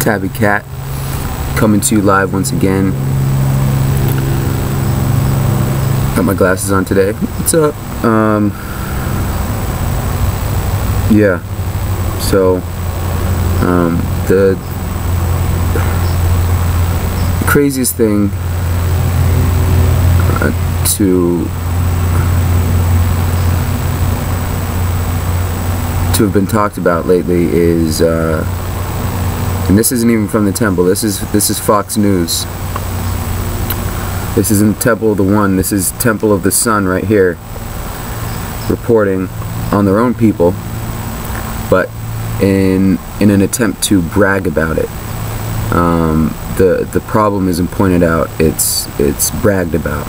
Tabby Cat, coming to you live once again. Got my glasses on today. What's up? Yeah. So, the craziest thing to have been talked about lately is, and this isn't even from the temple. This is Fox News. This isn't Temple of the One. This is Temple of the Sun right here, reporting on their own people, but in an attempt to brag about it. The problem isn't pointed out. It's bragged about.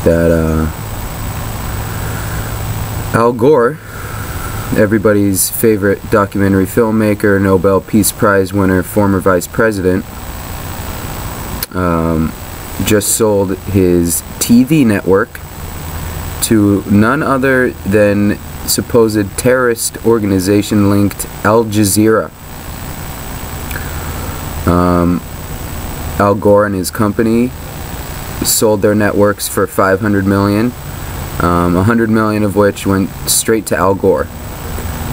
That Al Gore, everybody's favorite documentary filmmaker, Nobel Peace Prize winner, former vice president, just sold his TV network to none other than supposed terrorist organization linked Al Jazeera. Al Gore and his company sold their networks for $500 million, $100 million of which went straight to Al Gore.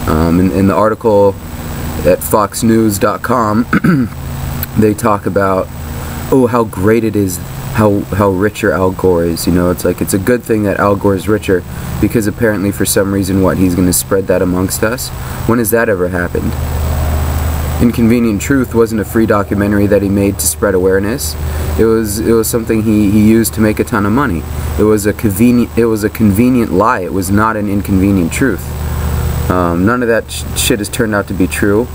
In the article at foxnews.com, they talk about, oh, how great it is, how richer Al Gore is. You know, it's like, it's a good thing that Al Gore is richer, because apparently for some reason, what, he's going to spread that amongst us? When has that ever happened? Inconvenient Truth wasn't a free documentary that he made to spread awareness. It was something he used to make a ton of money. It was a convenient lie. It was not an inconvenient truth. None of that shit has turned out to be true,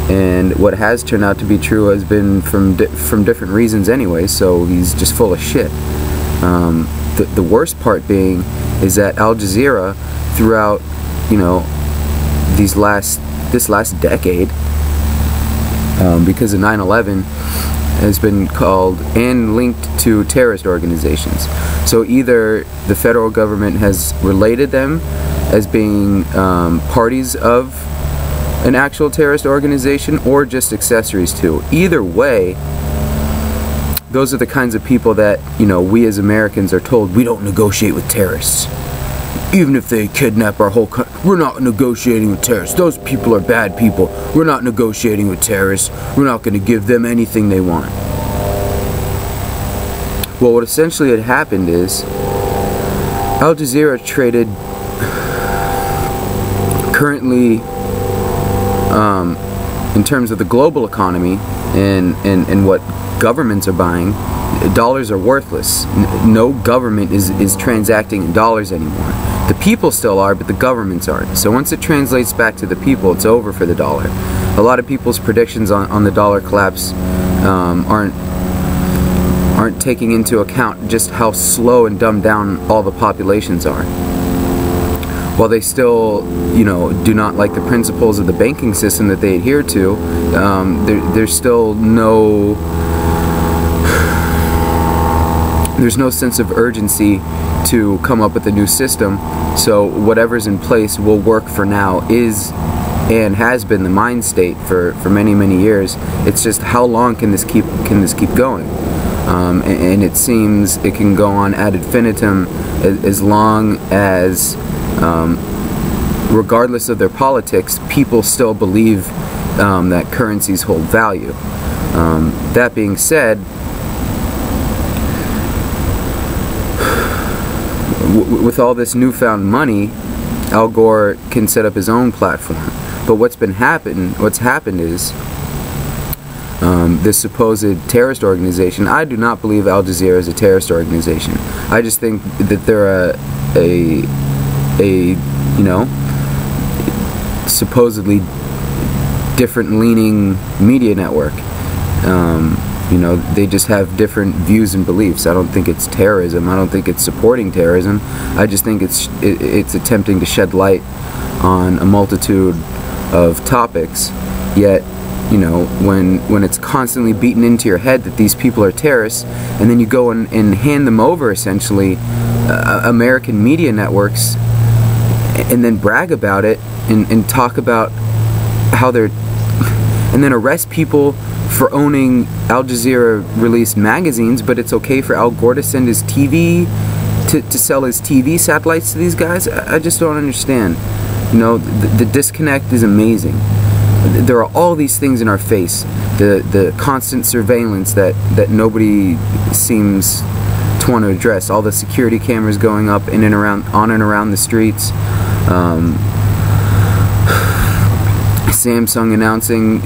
and what has turned out to be true has been from different reasons anyway. So he's just full of shit. The worst part being is that Al Jazeera, throughout, you know, this last decade, because of 9/11, has been called and linked to terrorist organizations. So either the federal government has related them as being parties of an actual terrorist organization, or just accessories to. Either way, those are the kinds of people that, you know, we as Americans are told we don't negotiate with terrorists. Even if they kidnap our whole country, we're not negotiating with terrorists. Those people are bad people. We're not negotiating with terrorists. We're not going to give them anything they want. Well, what essentially had happened is Al Jazeera traded currently, in terms of the global economy and what governments are buying, dollars are worthless. No government is transacting in dollars anymore. The people still are, but the governments aren't. So once it translates back to the people, it's over for the dollar. A lot of people's predictions on the dollar collapse aren't taking into account just how slow and dumbed down all the populations are. While they still, you know, do not like the principles of the banking system that they adhere to, there's still there's no sense of urgency to come up with a new system. So whatever's in place will work for now, is and has been the mind state for many years. It's just, how long can this keep going? And it seems it can go on ad infinitum as long as, regardless of their politics, people still believe that currencies hold value. That being said, with all this newfound money, Al Gore can set up his own platform. But what's happened is, this supposed terrorist organization, I do not believe Al Jazeera is a terrorist organization. I just think that they're a you know, supposedly different leaning media network. You know, they just have different views and beliefs. I don't think it's terrorism. I don't think it's supporting terrorism. I just think it's attempting to shed light on a multitude of topics. Yet, you know, when it's constantly beaten into your head that these people are terrorists, and then you go and hand them over, essentially, American media networks, and then brag about it and talk about how they're and then arrest people for owning Al Jazeera released magazines, but it's okay for Al Gore to send his TV, to sell his TV satellites to these guys? I just don't understand. You know, the disconnect is amazing. There are all these things in our face. The constant surveillance that nobody seems to want to address. All the security cameras going up in and around, on and around the streets. Samsung announcing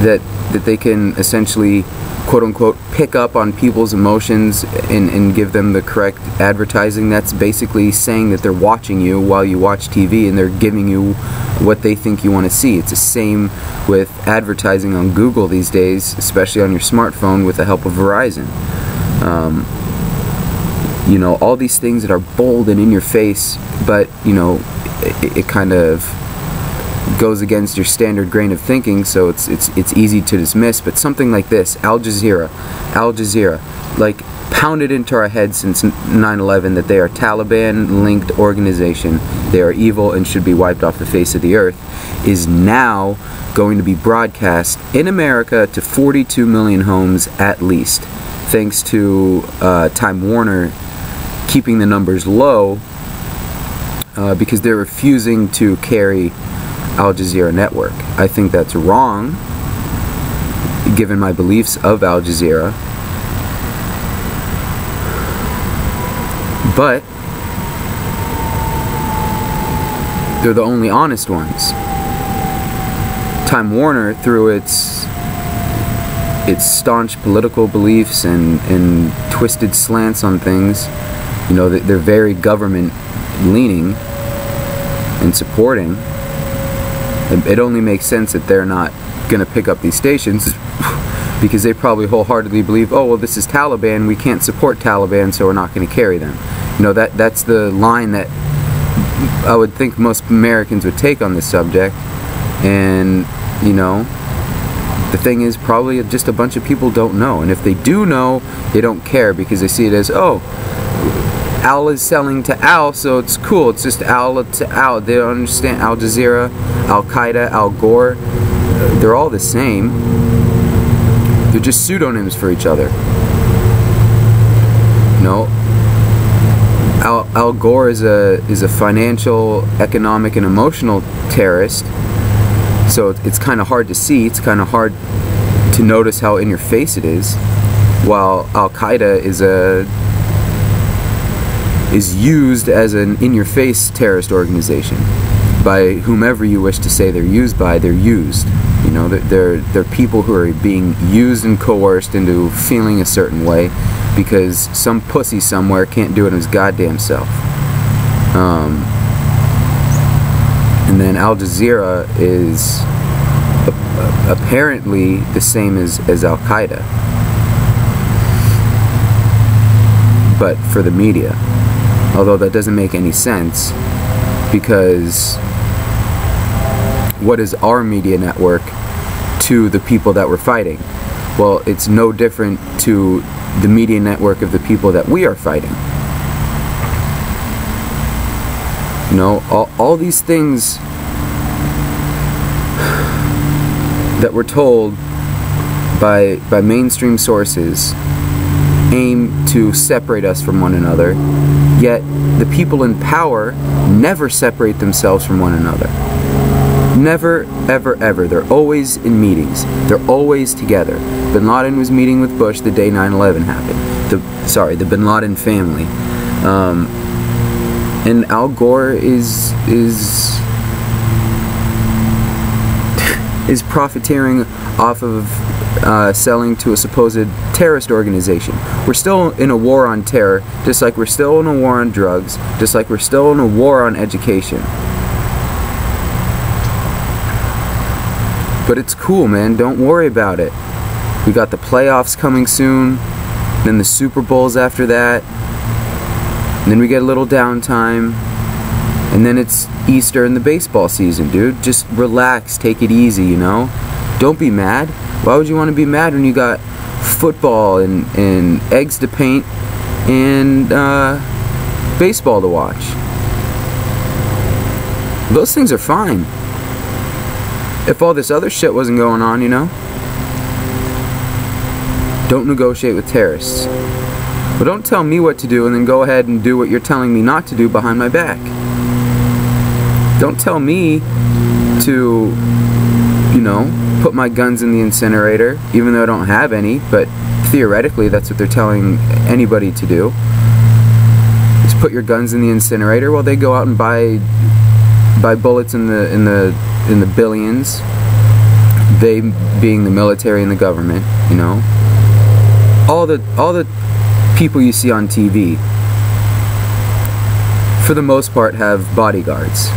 that they can essentially, quote unquote, pick up on people's emotions and give them the correct advertising. That's basically saying that they're watching you while you watch TV, and they're giving you what they think you want to see. It's the same with advertising on Google these days, especially on your smartphone with the help of Verizon. You know, all these things that are bold and in your face, but, you know, it kind of goes against your standard grain of thinking, so it's easy to dismiss. But something like this, Al Jazeera, like, pounded into our heads since 9/11 that they are Taliban-linked organization, they are evil and should be wiped off the face of the earth, is now going to be broadcast in America to 42 million homes at least, thanks to Time Warner keeping the numbers low because they're refusing to carry Al Jazeera network. I think that's wrong, given my beliefs of Al Jazeera. But they're the only honest ones. Time Warner, through its staunch political beliefs and twisted slants on things, you know, they're very government leaning and supporting. It only makes sense that they're not going to pick up these stations because they probably wholeheartedly believe, oh, well, this is Taliban, we can't support Taliban, so we're not going to carry them. You know, that's the line that I would think most Americans would take on this subject. And, you know, the thing is, probably just a bunch of people don't know. And if they do know, they don't care because they see it as, oh, Al is selling to Al, so it's cool. It's just Al to Al. They don't understand Al Jazeera, Al Qaeda, Al Gore. They're all the same. They're just pseudonyms for each other. You know, Al Gore is a financial, economic, and emotional terrorist. So it's kind of hard to see. It's kind of hard to notice how in your face it is. While Al Qaeda is used as an in-your-face terrorist organization by whomever you wish to say they're used by. They're used. You know, they're people who are being used and coerced into feeling a certain way because some pussy somewhere can't do it his goddamn self. And then Al Jazeera is apparently the same as Al Qaeda, but for the media. Although that doesn't make any sense, because what is our media network to the people that we're fighting? Well, it's no different to the media network of the people that we are fighting. You know, all these things that we're told by mainstream sources aim to separate us from one another, yet the people in power never separate themselves from one another. Never, ever, ever. They're always in meetings. They're always together. Bin Laden was meeting with Bush the day 9/11 happened. The Bin Laden family. And Al Gore is profiteering off of selling to a supposed terrorist organization. We're still in a war on terror, just like we're still in a war on drugs, just like we're still in a war on education. But it's cool, man. Don't worry about it. We got the playoffs coming soon, then the Super Bowls after that, and then we get a little downtime, and then it's Easter and the baseball season, dude. Just relax, take it easy, you know? Don't be mad. Why would you want to be mad when you got football and eggs to paint and baseball to watch? Those things are fine. if all this other shit wasn't going on, you know? Don't negotiate with terrorists. But don't tell me what to do and then go ahead and do what you're telling me not to do behind my back. Don't tell me to, you know, put my guns in the incinerator, even though I don't have any, but theoretically that's what they're telling anybody to do. Just put your guns in the incinerator while they go out and buy bullets in the billions. They being the military and the government, you know. All the people you see on TV, for the most part, have bodyguards.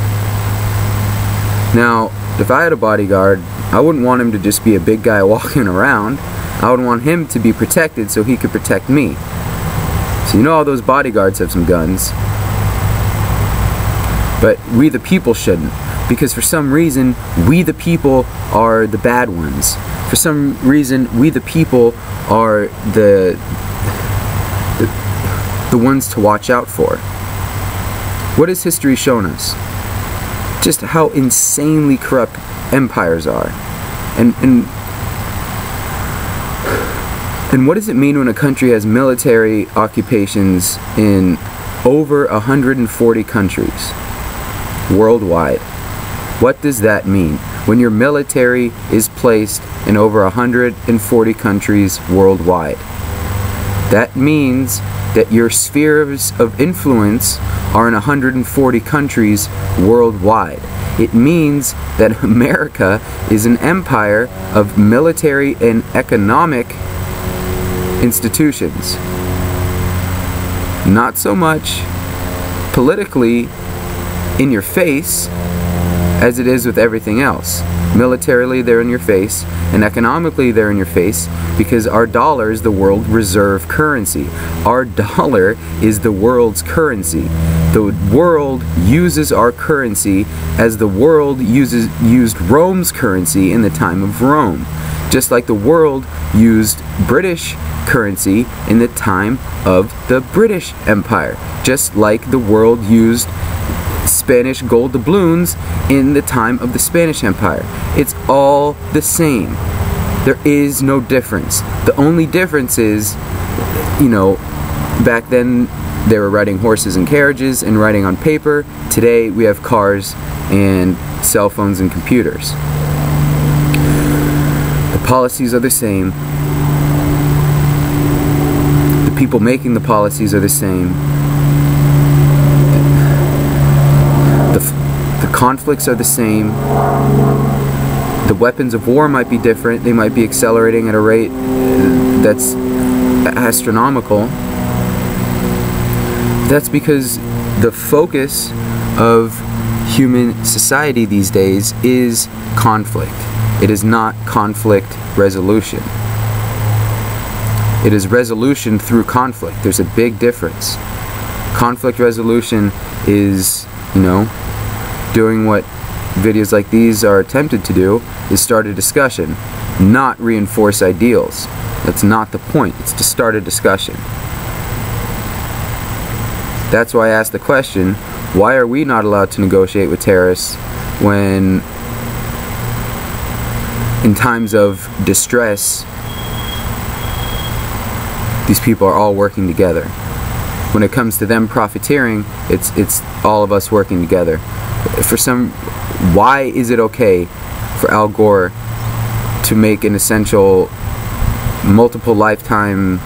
Now, if I had a bodyguard, I wouldn't want him to just be a big guy walking around. I would want him to be protected so he could protect me. So you know all those bodyguards have some guns. But we the people shouldn't. Because for some reason, we the people are the bad ones. For some reason, we the people are the ones to watch out for. What has history shown us? Just how insanely corrupt empires are. And what does it mean when a country has military occupations in over 140 countries worldwide? What does that mean? When your military is placed in over 140 countries worldwide. That means that your spheres of influence are in 140 countries worldwide. It means that America is an empire of military and economic institutions. Not so much politically in your face as it is with everything else. Militarily, they're in your face, and economically, they're in your face, because our dollar is the world reserve currency. Our dollar is the world's currency. The world uses our currency as the world used Rome's currency in the time of Rome. Just like the world used British currency in the time of the British Empire. Just like the world used Spanish gold doubloons in the time of the Spanish Empire. It's all the same. There is no difference. The only difference is, you know, back then they were riding horses and carriages and writing on paper. Today we have cars and cell phones and computers. The policies are the same. The people making the policies are the same. The conflicts are the same. The weapons of war might be different. They might be accelerating at a rate that's astronomical. That's because the focus of human society these days is conflict. It is not conflict resolution. It is resolution through conflict. There's a big difference. Conflict resolution is, you know, doing what videos like these are attempted to do, is start a discussion, not reinforce ideals. That's not the point. It's to start a discussion. That's why I asked the question, why are we not allowed to negotiate with terrorists when in times of distress these people are all working together? When it comes to them profiteering, it's all of us working together. Why is it okay for Al Gore to make an essential multiple lifetime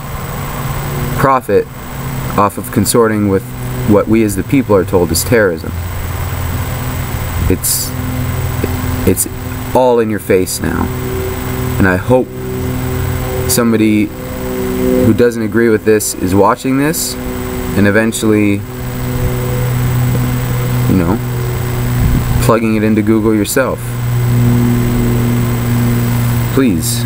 profit off of consorting with what we as the people are told is terrorism? It's all in your face now. And I hope somebody who doesn't agree with this is watching this and eventually, you know, plugging it into Google yourself. Please.